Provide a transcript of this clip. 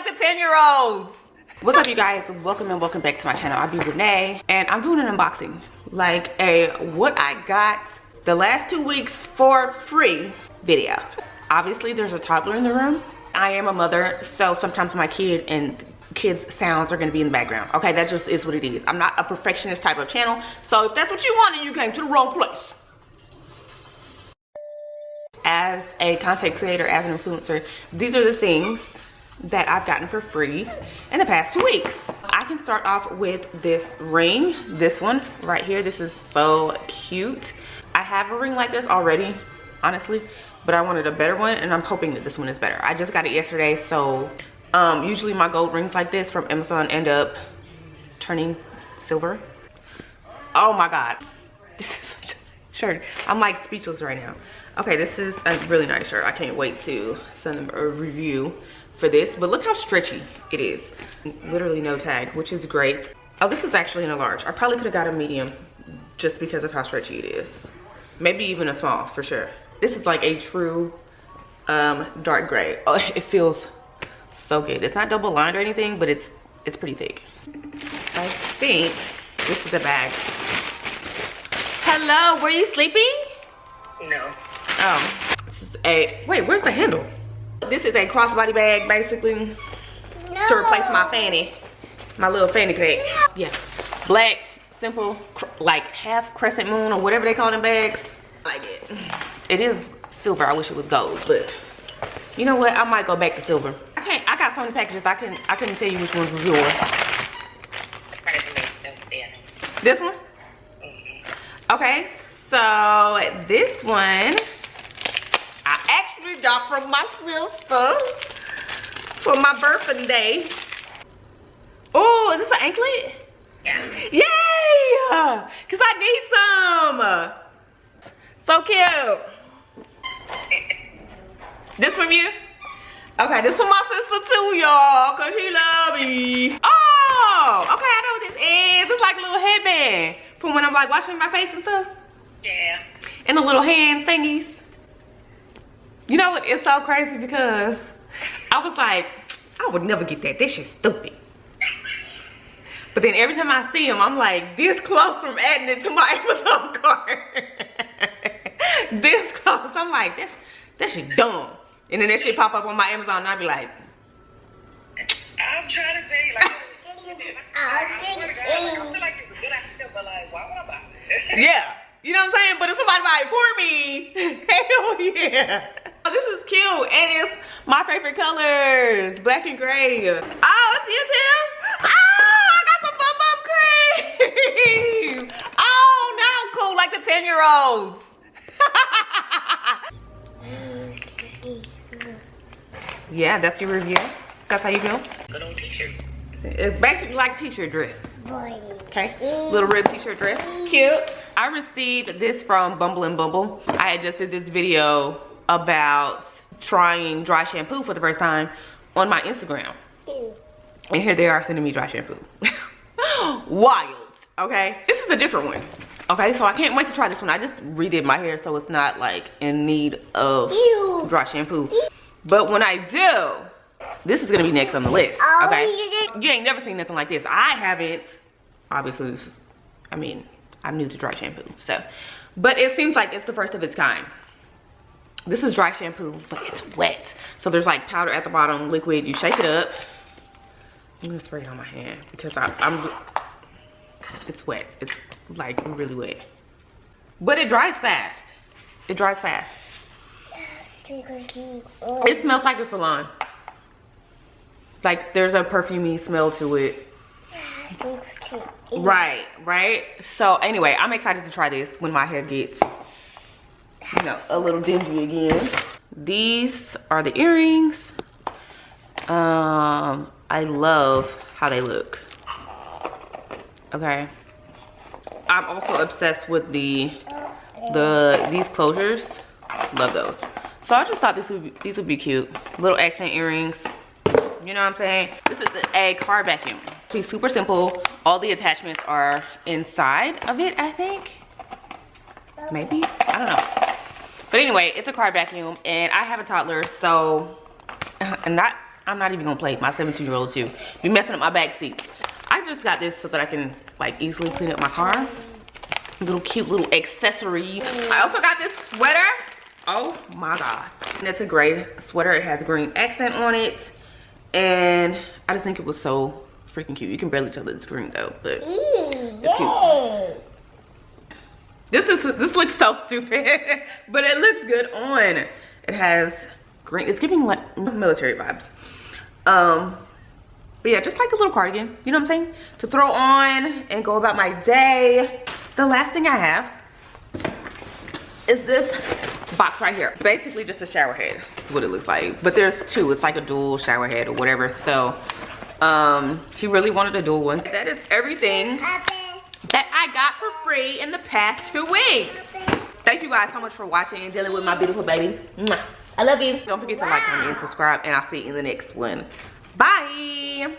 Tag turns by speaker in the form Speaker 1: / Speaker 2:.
Speaker 1: the 10-year-olds. What's up, you guys? Welcome and welcome back to my channel. I'm Renee, and I'm doing an unboxing, like a what I got the last 2 weeks for free video. Obviously, there's a toddler in the room. I am a mother, so sometimes my kids' sounds are gonna be in the background. Okay, that just is what it is. I'm not a perfectionist type of channel, so if that's what you wanted, you came to the wrong place. As a content creator, as an influencer, these are the things that I've gotten for free in the past 2 weeks. I can start off with this ring, this one right here. This is so cute. I have a ring like this already, honestly, but I wanted a better one, and I'm hoping that this one is better. I just got it yesterday, so usually my gold rings like this from Amazon end up turning silver. Oh my God, this is such a shirt. I'm like speechless right now. Okay, this is a really nice shirt. I can't wait to send them a review for this, but look how stretchy it is. Literally no tag, which is great. Oh, this is actually in a large. I probably could have got a medium just because of how stretchy it is. Maybe even a small for sure. This is like a true dark gray. Oh, it feels so good. It's not double lined or anything, but it's pretty thick. I think this is a bag. Hello, were you sleeping?
Speaker 2: No.
Speaker 1: Oh, this is a, wait, where's the handle? This is a crossbody bag, basically, to replace my fanny, my little fanny pack. Yeah, black, simple, like half crescent moon or whatever they call them bags. I like it. It is silver. I wish it was gold, but you know what? I might go back to silver. I got so many packages. I couldn't tell you which one was yours. This one? Okay, so this one I actually got from my sister for my birthday. Oh, is this an anklet?
Speaker 2: Yeah.
Speaker 1: Yay! Cause I need some. So cute. This from you? Okay, this from my sister too, y'all, cause she love me. Oh, okay, I know what this is. It's like a little headband from when I'm like washing my face and stuff.
Speaker 2: Yeah.
Speaker 1: And the little hand thingies. You know what? It's so crazy because I was like, I would never get that. This shit's stupid. But then every time I see them, I'm like, this close from adding it to my Amazon cart. This close. I'm like, that shit dumb. And then that shit pop up on my Amazon and I be like,
Speaker 2: I'm trying to tell you, like, I feel like it's a good idea, but like, why would I buy it?
Speaker 1: yeah. You know what I'm saying? But if somebody buy it for me, hell yeah. This is cute, and it's my favorite colors, black and gray. Oh, it's you too? Oh, I got some bum bum cream. Oh, now I'm cool like the 10-year-olds. Yeah, that's your review. That's how you feel?
Speaker 2: Good old t-shirt.
Speaker 1: It's basically like a t-shirt dress. Okay, little rib t-shirt dress, cute. I received this from Bumble and Bumble. I had just did this video about trying dry shampoo for the first time on my Instagram. And here they are sending me dry shampoo. Wild, okay? This is a different one. Okay, so I can't wait to try this one. I just redid my hair so it's not like in need of dry shampoo. But when I do, this is gonna be next on the list, okay? You ain't never seen nothing like this. I haven't, obviously, this is, I mean, I'm new to dry shampoo, so. But it seems like it's the first of its kind. This is dry shampoo, but it's wet. So there's like powder at the bottom, liquid, you shake it up. I'm gonna spray it on my hand because it's wet. It's like really wet. But it dries fast. It dries fast. It smells like a salon. Like there's a perfumey smell to it. Right. So anyway, I'm excited to try this when my hair gets, you know, a little dingy again. These are the earrings. I love how they look. Okay. I'm also obsessed with these closures. Love those. So I just thought these would be cute. Little accent earrings. You know what I'm saying? This is a car vacuum. It's super simple. All the attachments are inside of it, I think. Maybe? I don't know. But anyway, it's a car vacuum, and I have a toddler, so not I'm not even gonna play. My 17-year-old too. Be messing up my back seats. I just got this so that I can like easily clean up my car. Little cute little accessory. I also got this sweater. Oh my God. And it's a gray sweater. It has a green accent on it. And I just think it was so freaking cute. You can barely tell that it's green though, but it's cute. This looks so stupid, but it looks good on. It has green, it's giving like military vibes. But yeah, just like a little cardigan, you know what I'm saying? To throw on and go about my day. The last thing I have is this box right here. Basically just a shower head. This is what it looks like. But there's two, it's like a dual shower head or whatever. So, he really wanted a dual one. That is everything that I got for free in the past 2 weeks. Thank you guys so much for watching and dealing with my beautiful baby. Mwah. I love you. Don't forget to like, comment, and subscribe, and I'll see you in the next one. Bye.